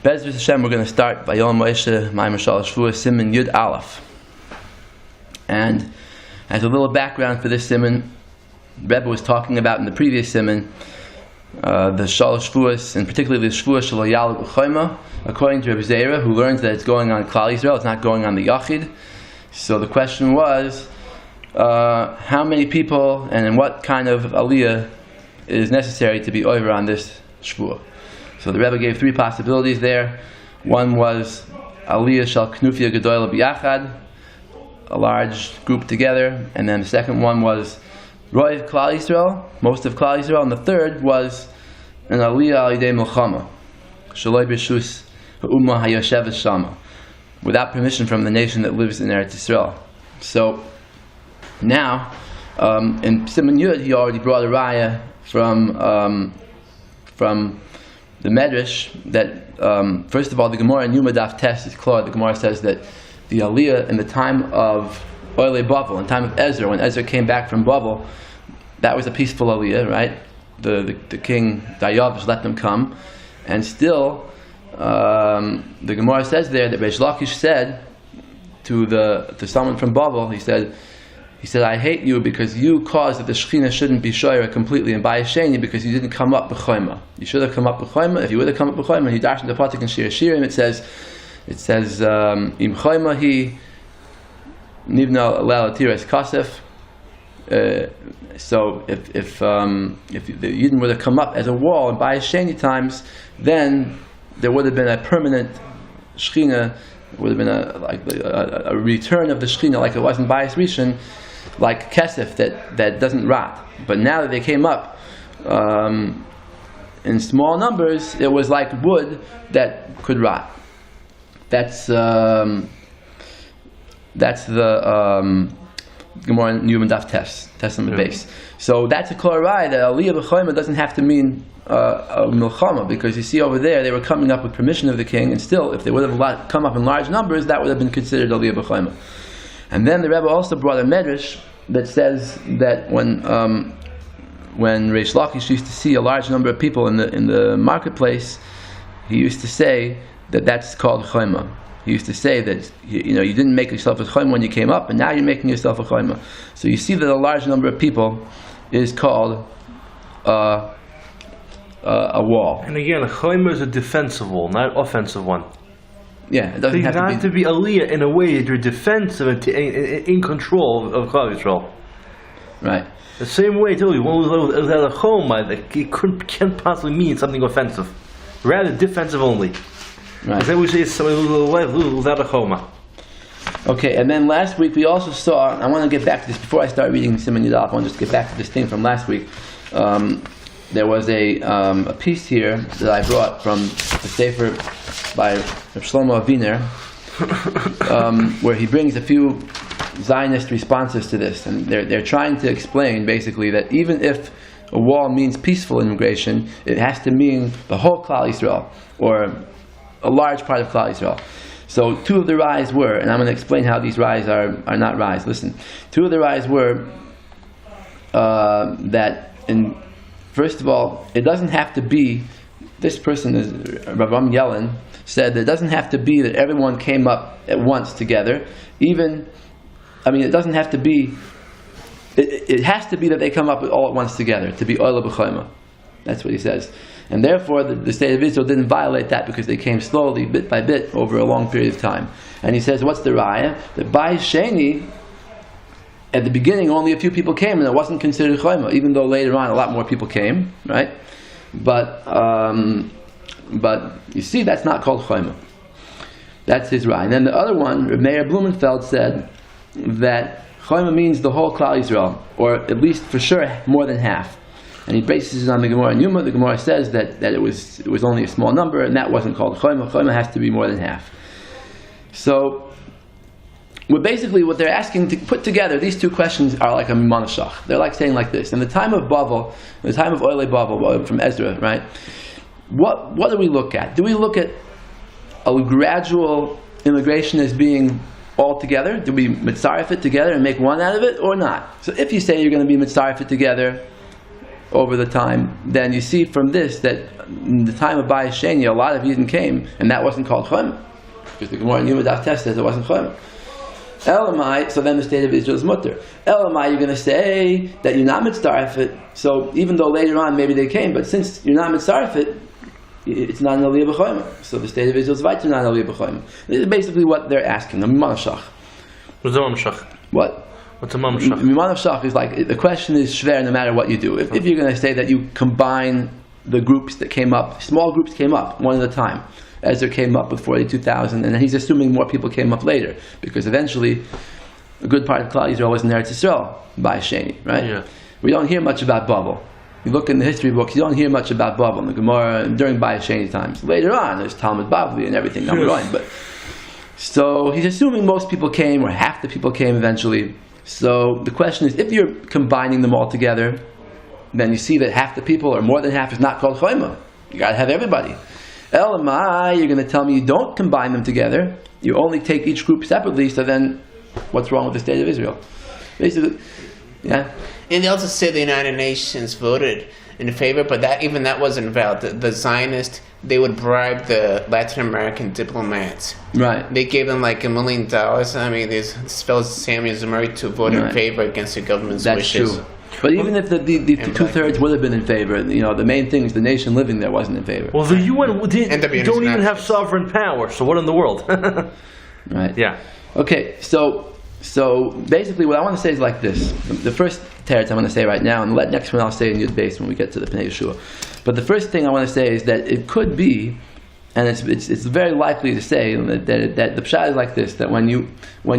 Be'ezus Hashem, we're going to start Vayoel Moshe, Maamar Shalosh, Shevuos, Siman Yud Aleph. And as a little background for this Siman, Rabbi was talking about in the previous Siman, the Shalosh Shevuos, and particularly the Shevuos Shelo Yalug B'Choyma, according to Rabbi Zera, who learns that it's going on Klal Yisrael, it's not going on the Yachid. So the question was, how many people and in what kind of aliyah is necessary to be over on this Shevuah? So the Rebbe gave three possibilities there. One was aliyah shel knufia gedola b'yachad, a large group together, and then the second one was roiv Klal Yisrael, most of Klal Yisrael, and the third was an aliyah al yidei milchama, shaloi b'shus ha'umma hayosheves shama, without permission from the nation that lives in Eretz Yisrael. So now, in Siman Yud, he already brought a raya from the Medrash that, first of all, the Gemara in Yuma Daf Tes is clear. The Gemara says that the Aliyah in the time of Oile Bavel, in the time of Ezra, when Ezra came back from Bavel, that was a peaceful Aliyah, right? The king Dayav let them come, and still the Gemara says there that Reish Lakish said to someone from Bavel, he said, I hate you because you caused that the Shekhinah shouldn't be shoyra completely and bayasheni because you didn't come up b'choyma. You should have come up b'choyma. If you would have come up b'choyma, he dashed the pasuk in Shir Shirim. It says im choyma hi nivna le'al tiras kasef. So if the Yidden would have come up as a wall in bayasheni times, then there would have been a permanent Shekhinah. Would have been a return of the Shekhinah like it was in Bayis Rishon, like kesef that doesn't rot. But now that they came up in small numbers, it was like wood that could rot. That's the Gemara in Yuma Daf Tes on the base. So that's a klorai that aliyah b'choyma doesn't have to mean a milchama, because you see over there they were coming up with permission of the king, and still if they would have come up in large numbers, that would have been considered aliyah b'choyma. And then the Rebbe also brought a medrash that says that when Reish Lakish used to see a large number of people in the marketplace, he used to say that that's called choyma. He used to say that you didn't make yourself a choyma when you came up, and now you're making yourself a choyma. So you see that a large number of people is called a wall. And again, a choyma is a defensive wall, not offensive one. Yeah, it doesn't have to be aliyah in a way that you're defensive and in control of Klal Yisrael. Right. The same way, too, without a choma, it can't possibly mean something offensive. Rather defensive only. Right. Then we say something without a choma. Okay, and then last week we also saw, I want to get back to this, before I start reading Siman Yud Aleph, I want to just get back to this thing from last week. There was a piece here that I brought from the Sefer by Shlomo Aviner, where he brings a few Zionist responses to this, and they're trying to explain basically that even if a wall means peaceful immigration, it has to mean the whole Klal Yisrael, or a large part of Klal Yisrael. So two of the rayas were, and I'm going to explain how these rayas are not rayas. Listen, two of the rayas were that first of all, it doesn't have to be, this person is, Rabbi Yellen, said that it doesn't have to be that everyone came up at once together. It doesn't have to be, it has to be that they come up all at once together, to be oila b'choyma. That's what he says. And therefore, the state of Israel didn't violate that because they came slowly, bit by bit, over a long period of time. And he says, what's the raya? That by Sheni, at the beginning, only a few people came, and it wasn't considered choyma, even though later on a lot more people came, right? But you see, that's not called choyma. That's his raya. And then the other one, Reb Meir Blumenfeld, said that choyma means the whole Klal Yisrael, or at least for sure more than half. And he bases it on the Gemara in Yuma. The Gemara says that it was only a small number, and that wasn't called choyma. Choyma has to be more than half. So, what they're asking to put together, these two questions are like a manashach. They're like saying like this: in the time of Bavel, in the time of Oile Bavel from Ezra, right? What do we look at? Do we look at a gradual immigration as being all together? Do we mitzaref it together and make one out of it, or not? So if you say you're going to be mitzaref it together, over the time, then you see from this that in the time of Bayis Sheni, a lot of Yidden came, and that wasn't called Choyma. Because the Gemara in Yuma Daf Tes says it wasn't Choyma. Elamai, so then the state of Israel is mutter. Elamai, you're going to say that you're not mitzarefet, so even though later on maybe they came, but since you're not mitzarefet, it's not an aliyah b'choyma. So the state of Israel is right to not an aliyah b'choyma. This is basically what they're asking. A miman shach. What's a miman shach? What? What's a miman shach? Miman shach is like, the question is shver no matter what you do. If you're going to say that you combine the groups that came up, small groups came up one at a time. Ezra came up with 42,000, and he's assuming more people came up later, because eventually a good part of Klal Yisrael was in Eretz Yisrael by Sheni, right? Yeah. We don't hear much about Babel. You look in the history books, you don't hear much about Babel in the Gemara during Bayis Sheni times. Later on, there's Talmud Bavli and everything. But so he's assuming most people came, or half the people came eventually. So the question is, if you're combining them all together, then you see that half the people, or more than half, is not called Choyma. You got to have everybody. Elamai, you're going to tell me you don't combine them together. You only take each group separately. So then, what's wrong with the state of Israel? Basically, yeah. And they also say the United Nations voted in favor, but that wasn't valid. The Zionists, they would bribe the Latin American diplomats. Right. They gave them like $1 million. I mean, this fellow Samuel Zamari to vote in favor against the government's wishes. True. But even if the 2/3 would have been in favor, the main thing is the nation living there wasn't in favor. Well, the UN don't even have sovereign power, so what in the world? Right. Yeah. Okay, so basically what I want to say is like this. The first teretz I want to say right now, and the next one I'll say in Yud Beis when we get to the Pnei Yeshua. But the first thing I want to say is that it could be, and it's very likely to say that the pshat is like this, that when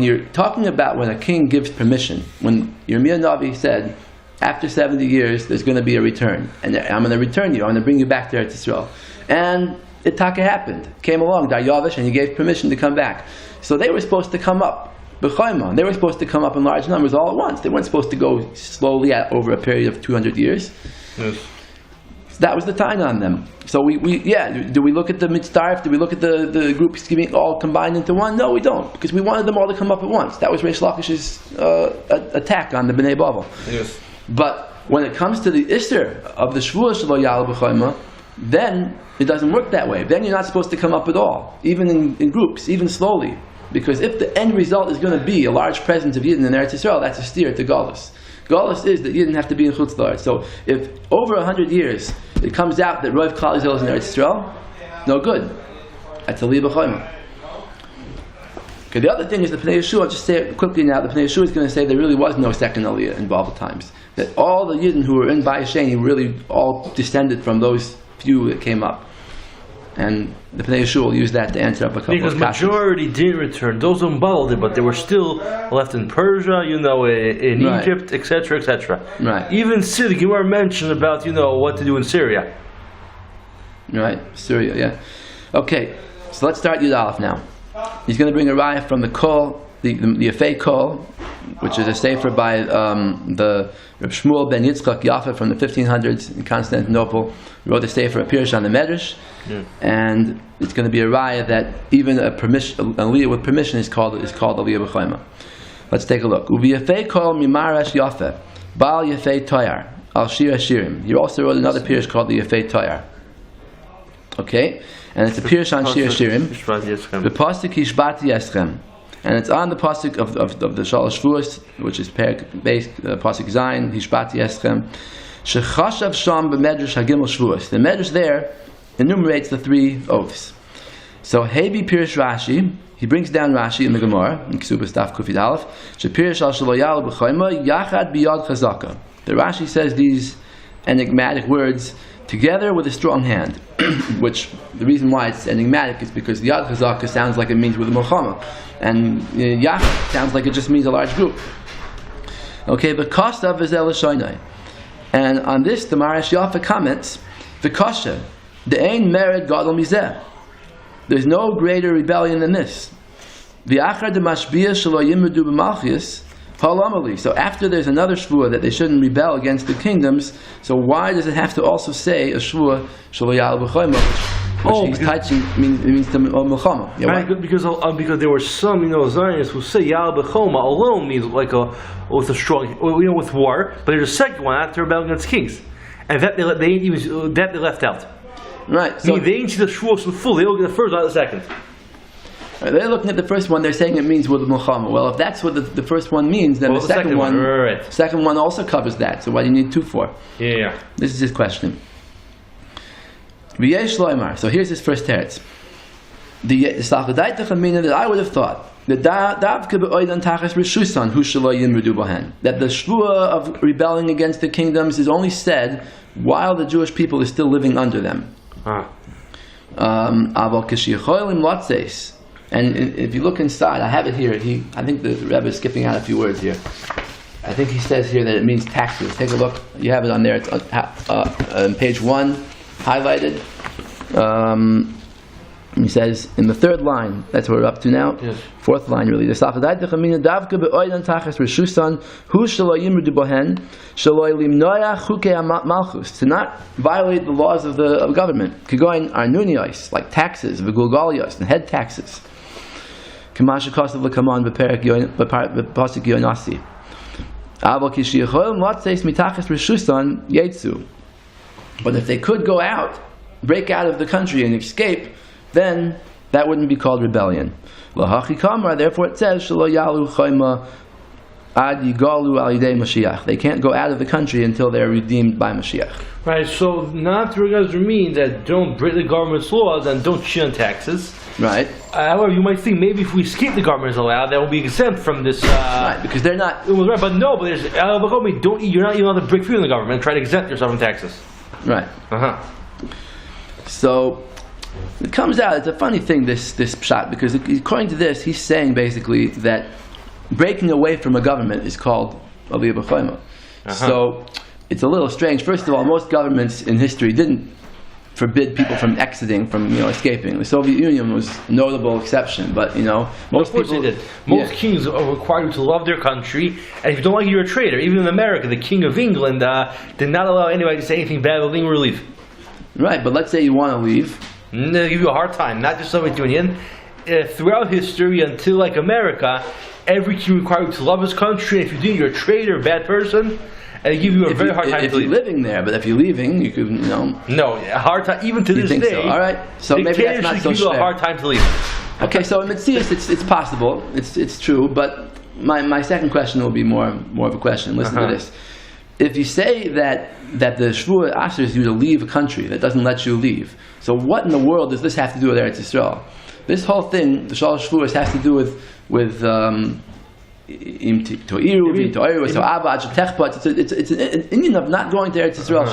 you're talking about when a king gives permission, when Yirmiyahu Navi said, after 70 years, there's going to be a return. And I'm going to return you. I'm going to bring you back to Eretz Yisrael. And it happened. Came along, Daryavish, and he gave permission to come back. So they were supposed to come up. B'chayma. They were supposed to come up in large numbers all at once. They weren't supposed to go slowly over a period of 200 years. Yes. So that was the time on them. So do we look at the mitzdarif? Do we look at the groups all combined into one? No, we don't, because we wanted them all to come up at once. That was Reish Lakish's attack on the Bnei Bavel. Yes. But when it comes to the Isser of the Shevuos Shelo Ya'al B'chayma, then it doesn't work that way. Then you're not supposed to come up at all, even in groups, even slowly. Because if the end result is going to be a large presence of Yidden in Eretz Yisrael, that's a steer to Galus. Galus is that Yidden have to be in Chutz La'aretz. So if over 100 years it comes out that Rav Klal Yisrael is in Eretz Yisrael, no good. That's a Aliyah B'chayma. Okay, the other thing is the Pnei Yeshua, I'll just say it quickly now, the Pnei Yeshua is going to say there really was no second Aliyah in Bible times. That all the Yidden who were in Bayis Sheni really all descended from those few that came up. And the Pnei Yeshua will use that to answer up a couple because of questions. Because majority didn't return. Those on Babel did, but they were still left in Persia, in right. Egypt, etc., etc. Right. Even Syria, you were mentioned about, what to do in Syria. Right, Syria, yeah. Okay, so let's start Yud Aleph now. He's going to bring a raya from the Kol, the Yefei Kol, which is a sefer by the Reb Shmuel ben Yitzchak Yaffa from the 1500s in Constantinople. He wrote a sefer, a Pirush on the Medrash, and it's going to be a raya that even a aliyah with permission is called aliyah b'chayma. Let's take a look. Uv'yefei kol mimarash Yaffa, Baal Yefei Toyar, Al Shir Hashirim. He also wrote another Pirush called the Yefei Toyar. Okay, and it's a Pirush on Shir Hashirim. The pasuk Hishbati Eschem. And it's on the pasuk of the Shalosh Shevuos, which is based pasuk Zayin Hishbati Eschem. Shechashav Sham b'Medrash Hagimel Shevuos. The Medrash there enumerates the 3 oaths. So Hebi Pirush Rashi, he brings down Rashi in the Gemara in Kesubas Daf Kufid Aleph. Shepirish al Shelo Ya'al B'chayma Yachad Biyad Chazaka. The Rashi says these enigmatic words together with a strong hand, which the reason why it's enigmatic is because the Yad Chazaka sounds like it means with a Milchama, and Yachad sounds like it just means a large group. Okay, but Kostav is Elishainai. And on this, the Marash Yaffa comments, V'kasha, de'ein mered gadol mizeh. There's no greater rebellion than this. V'achar demashbiyah shelo yimudu b'malchus, halamali. So after there's another shvuah that they shouldn't rebel against the kingdoms, so why does it have to also say a shvuah shelo ya'al b'chayma, which he's touching, means the milchama? Yeah, right, because there were some, Zionists who say Ya'al B'choma alone means with a strong, with war. But there's a second one after rebelling against kings, and that they left out. Right. So they ain't see the Shevuos in full. They don't get the first, not the second. Right, they're looking at the first one. They're saying it means with the Milchama. Well, if that's what the first one means, then the second one, right. second one also covers that. So why do you need two for? Yeah. This is his question. V'yesh loymar. So here's his first teretz. The Sachadaitach Amina that I would have thought that that the shvua of rebelling against the kingdoms is only said while the Jewish people is still living under them. And if you look inside, I have it here. I think the Rebbe is skipping out a few words here. I think he says here that it means taxes. Take a look. You have it on there. It's on page 1, highlighted. He says in the third line, that's what we're up to now. Yes. Fourth line, really. To not violate the laws of the government. Like taxes, and head taxes. But if they could go out, break out of the country and escape, then that wouldn't be called rebellion. Therefore it says, they can't go out of the country until they're redeemed by Mashiach. Right, so not to mean that don't break the government's laws and don't cheat on taxes. Right. However, you might think maybe if we escape the government is allowed, that will be exempt from this. Right, because they're not. Right, but no, but there's you're not allowed to break free from the government and try to exempt yourself from taxes. Right. So it comes out. It's a funny thing, this pshat, because according to this, he's saying basically that breaking away from a government is called aliyah b'choima. So it's a little strange. First of all, most governments in history didn't forbid people from exiting, from escaping. The Soviet Union was a notable exception, but most people they did. Most kings are required to love their country, and if you don't like it, you're a traitor. Even in America, the King of England did not allow anybody to say anything bad about leaving or leave. Right, but let's say you want to leave. They give you a hard time, not just Soviet Union. Throughout history, until like America, every king required to love his country. And if you do, you're a traitor, a bad person, and they give you a very hard time to leave. If you're living there, but if you're leaving, you could, No, a hard time, even to this day. So. All right, so maybe that's not so give you a hard time to leave. Okay, so in Metzius, it's possible, it's true, but my second question will be more of a question. Listen to this. If you say that the Shvuah asks you to leave a country that doesn't let you leave, so what in the world does this have to do with Eretz Yisrael? This whole thing, the Shalosh Shevuos, has to do with it's an Indian of not going to Eretz Yisrael.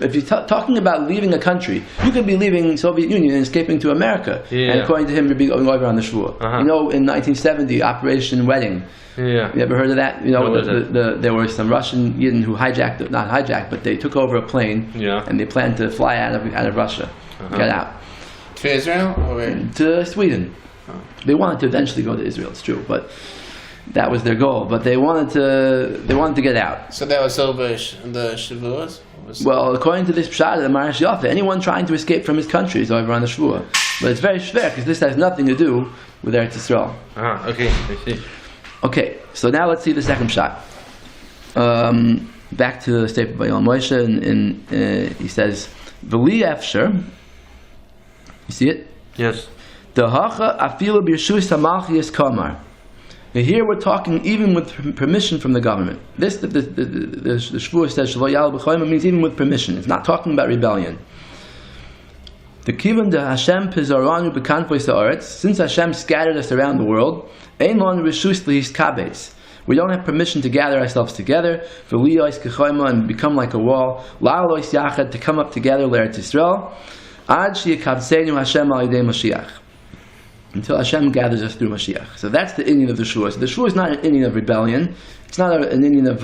If you're talking about leaving a country, you could be leaving Soviet Union and escaping to America. And according to him, you'd be going over on the Shvuah. In 1970, Operation Wedding. Yeah. You ever heard of that? There were some Russian Yidden who not hijacked, but they took over a plane. And they planned to fly out of Russia, get out. To Israel or to Sweden. They wanted to eventually go to Israel. It's true, but that was their goal. But they wanted to get out. So that was over the Shevuos? Well, according to this pshat of the Marash Yafa, anyone trying to escape from his country is over on the Shevuah. But it's very shver because this has nothing to do with Eretz Yisrael. Okay, I see. Okay, so now let's see the second shot. Back to the Sefer Vayoel Moshe, and he says, "V'li efsher." You see it? Yes. Dehacha afilu b'yeshus hamalchiyas kamar. Here we're talking even with permission from the government. The Shevuah says Shelo Ya'al B'choima means even with permission. It's not talking about rebellion. The kivun de Hashem pizaranu b'kanfos haaretz. Since Hashem scattered us around the world, ein lon reshus lihiskabetz. We don't have permission to gather ourselves together, v'liyos k'choima, and become like a wall, la'alois yachad, to come up together, l'Eretz Yisrael, ad sheyakavseinu Hashem al yidei Mashiach, until Hashem gathers us through Mashiach. So that's the Indian of the Shevuah. So the Shevuah is not an Indian of rebellion. It's not an Indian of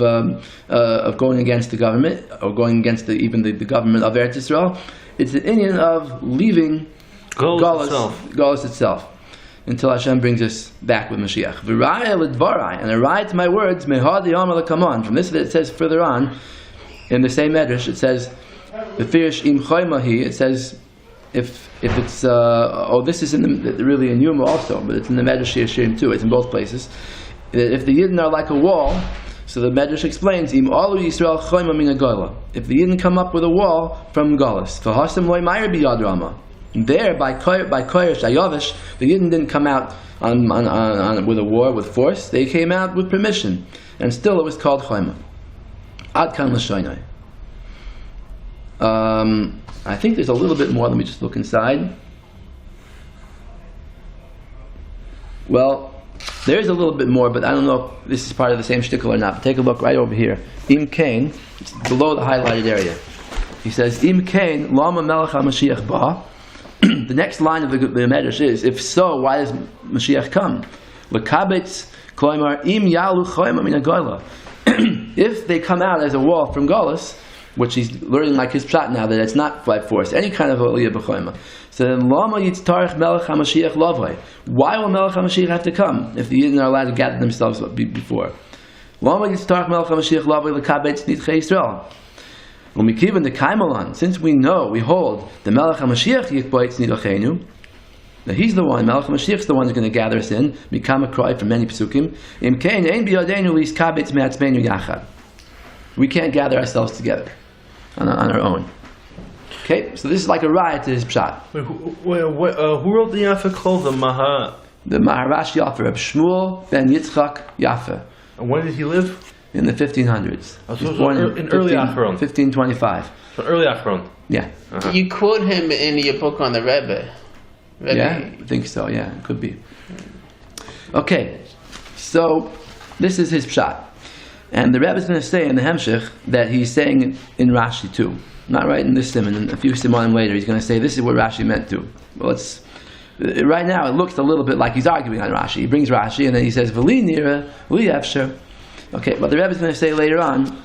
going against the government or going against even the government of Eretz Yisrael. It's an Indian of leaving Galus itself until Hashem brings us back with Mashiach. V'ra'eh l'dvarai, and a ride to my words, mehad yamar l'kaman. From this it says further on in the same medrash, it says the firish im choymahi. It says if it's this is really in Yuma also, but it's in the medrash Yeshirim too. It's in both places. If the Yidden are like a wall, So the Medrash explains, Im alu Yisrael choyma min hagola. If they didn't come up with a wall from Galus, v'hasem loy ma'ir biyad Rama. There, by Koyesh Ayavish, the Yidden didn't come out on with a war, with force. They came out with permission. And still it was called choyma. Ad kan l'shoynai. I think there's a little bit more. Let me just look inside. Well, there is a little bit more, but I don't know if this is part of the same shtickle or not. But take a look right over here. Im Kain, it's below the highlighted area. He says, Im Kain, Lama Melech HaMashiach Ba. The next line of the Medrash is, if so, why does Mashiach come? L'kabetz kloimar im yalu choyma min hagola. If they come out as a wall from Galus, which he's learning like his pshat now, that it's not by force, any kind of aliyah b'choyma. So then, Lama yitztarech melech HaMashiach lavoi. Why will melech HaMashiach have to come if the Yidden are allowed to gather themselves before? Lama yitztarech melech HaMashiach lavoi l'kabetz nidchei Yisrael. When we keep in the Kaimalan, since we know, we hold the Melech HaMashiach yikboitz nidachenu, that he's the one, Melech HaMashiach's the one who's going to gather us in, mikam cry from many psukim, im kein ein biyadenu lis kabetz me'atzmenu yachad. We can't gather ourselves together on our own. Okay, so this is like a riot to his pshat. Who wrote the Yafa called the Maha? The Maharash Yafa, Reb Shmuel ben Yitzchak Yafa. And when did he live? In the 1500s. Oh, he was born in early Achron. 1525. So early Achron. Yeah. Uh-huh. You quote him in your book on the Rebbe. Yeah, I think so. Yeah, it could be. Okay, so this is his pshat, and the Rebbe is going to say in the Hemshech that he's saying in Rashi too. Not right in this Siman. A few Simanim later, he's going to say this is what Rashi meant to. Well, it's right now it looks a little bit like he's arguing on Rashi. He brings Rashi and then he says V'li nira li efsher. Okay, but the Rebbe is going to say later on,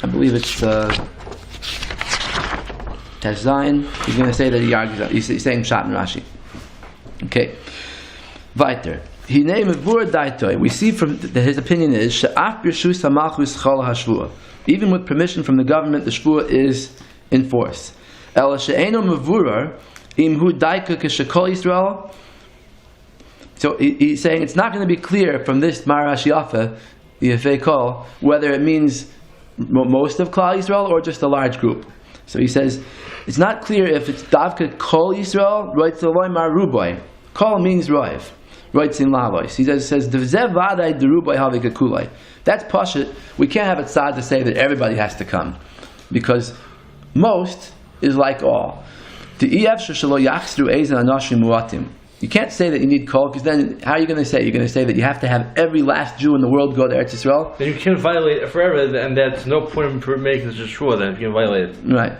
I believe it's Tesh Zayin, he's going to say that he argues, he's saying Pshat in Rashi. Okay. Weiter. He named Vur Daitoi. We see from that his opinion is She'af Birshus HaMalchus Chol HaShvuah. Even with permission from the government, the Shvuah is in force. El She'eno Mevurar Im Hu Daika K'Shekol Yisrael. So he's saying it's not going to be clear from this Maharash Yafa, the Yefei Kol, whether it means most of Klal Yisrael or just a large group. So he says it's not clear if it's Davka Kol Yisrael, Roitz Eloi Mar Rubai. Kol means Roiv, Roitz in Lavois. He says Devzev Vadai Derubai Havik Kulai. That's Pashut. We can't have it sad to say that everybody has to come, because most is like all. The EF Shalo Yachstru Ezen Anashim Muatim. You can't say that you need kol, because then how are you going to say? You're going to say that you have to have every last Jew in the world go to Eretz Yisrael? Then you can't violate it forever, and that's no point in making this sure then if you can violate it. Right.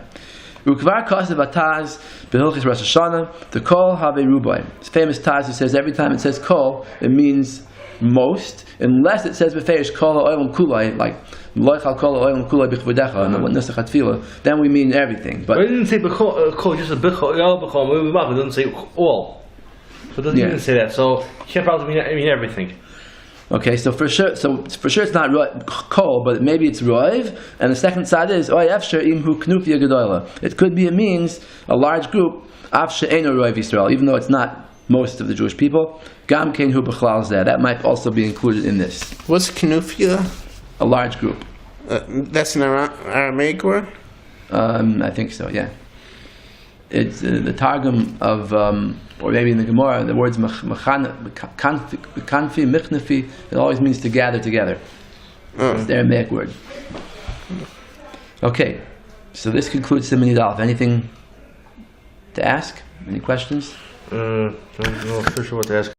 Ukvar Kasev Ataz Behilchis Rosh Hashanah, the kol have rubai. It's famous Taz who says every time it says kol, it means most, unless it says befeish kol ha'olam kulai, like loichal kol ha'olam kulai b'chvodecha, and the nesach hatfila, then we mean everything. But it didn't say kol, just a b'chol, it doesn't say all. So it doesn't even say that. So you can't probably mean everything. Okay, so for sure it's not kol, but maybe it's roiv. And the second side is oy efsher imhu knufia gedola. It could be, it means a large group af she'eno roiv Yisrael, even though it's not most of the Jewish people. Gam kein hu b'chlal zeh. That might also be included in this. What's knufia? A large group. That's an Aramaic word? I think so. Yeah. It's the Targum of. Or maybe in the Gemara, the words kanfi, michnafi, it always means to gather together. It's the Aramaic word. Okay, so this concludes Siman Yud Aleph. Anything to ask? Any questions? I'm not sure what to ask.